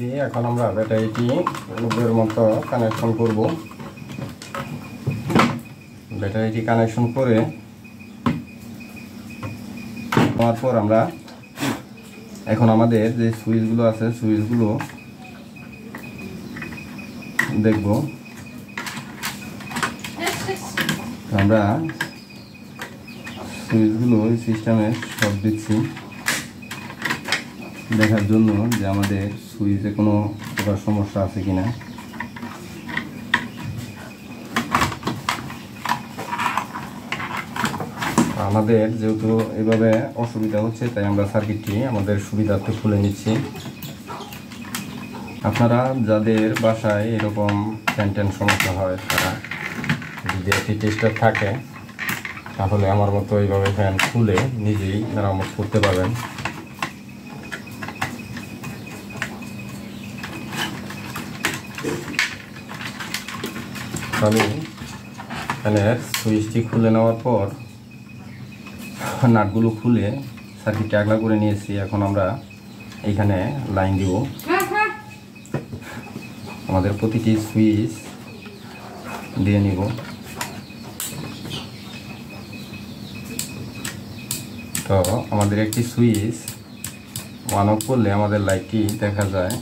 নিচ্ছি। এখন আমরা ব্যাটারিটি লোডের মতো কানেকশন করব। ব্যাটারিটি কানেকশন করে নেওয়ার পর আমরা এখন আমাদের যে সুইচগুলো আছে সুইচগুলো দেখব। আমরা সুইচগুলো সিস্টেমে সব দিচ্ছি দেখার জন্য যে আমাদের সুইচে কোনো প্রকার সমস্যা আছে কিনা। আমাদের যেহেতু এভাবে অসুবিধা হচ্ছে তাই আমরা সার্কিটটি আমাদের সুবিধার্থে খুলে নিচ্ছি। আপনারা যাদের বাসায় এরকম ফ্যান সমস্যা হয় তারা যদি একটি টেস্টার থাকে তাহলে আমার মতো এইভাবে ফ্যান খুলে নিজেই মেরামত করতে পারবেন। আমি ফ্যানের সুইচটি খুলে নেওয়ার পর নাটগুলো খুলে সার্কিটটি আগলা করে নিয়েছি। এখন আমরা এইখানে লাইন দিব। আমাদের প্রতিটি সুইচ দিয়ে নিব। তো আমাদের একটি সুইচ অন অফ করলে আমাদের লাইটটি দেখা যায়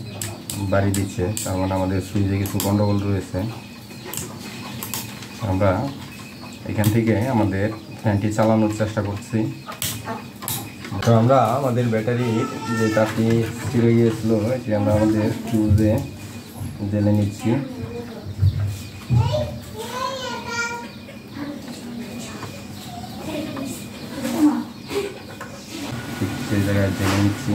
বাড়ি দিচ্ছে, তার মানে আমাদের সুইচে কিছু গন্ডগোল রয়েছে। আমরা এখান থেকে আমাদের ফ্যানটি চালানোর চেষ্টা করছি। তো আমরা আমাদের ব্যাটারির যে তারটি ছিঁড়ে গিয়েছিল এটি আমরা আমাদের ফিউজে জেলে নিচ্ছি। সেই জায়গায় জেলে নিচ্ছি।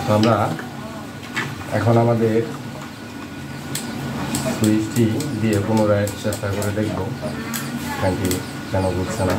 তো আমরা এখন আমাদের সুইচটি দিয়ে পুনরায় চেষ্টা করে দেখব ফ্যানটি কেন ঘুরছে না।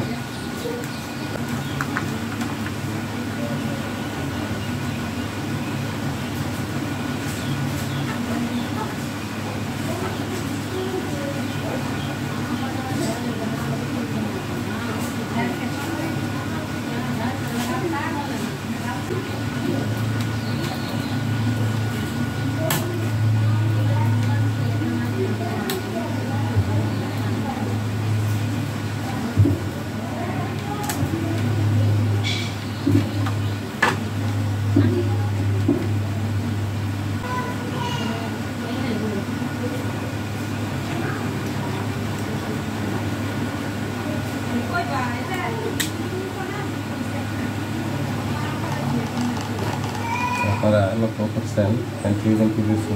আপনারা লক্ষ্য করছেন ফ্যানটি কিন্তু কিছু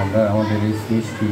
আমরা আমাদের এই সুইচটি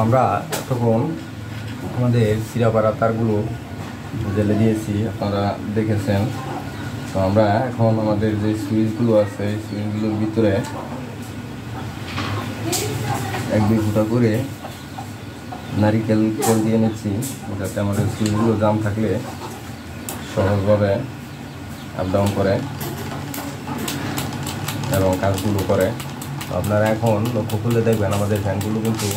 আমরা তখন আমাদের সিরাপাড়া তারগুলো জেলে দিয়েছি, আপনারা দেখেছেন। তো আমরা এখন আমাদের যে সুইচগুলো আছে এই সুইচগুলোর ভিতরে 1-2 ফুটা করে নারিকেল তেল দিয়ে নিচ্ছি, যাতে আমাদের সুইচগুলো জাম থাকলে সহজভাবে আপ ডাউন করে এবং কাজগুলো করে। আপনারা এখন লক্ষ্য করলে দেখবেন আমাদের ফ্যানগুলো কিন্তু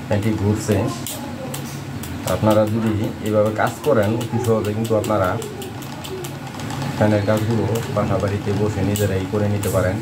ফ্যানটি ঘুরছে। আপনারা যদি এইভাবে কাজ করেন অতি সহজে কিন্তু আপনারা ফ্যানের কাজগুলো বাসা বাড়িতে বসে নিজেরাই করে নিতে পারেন।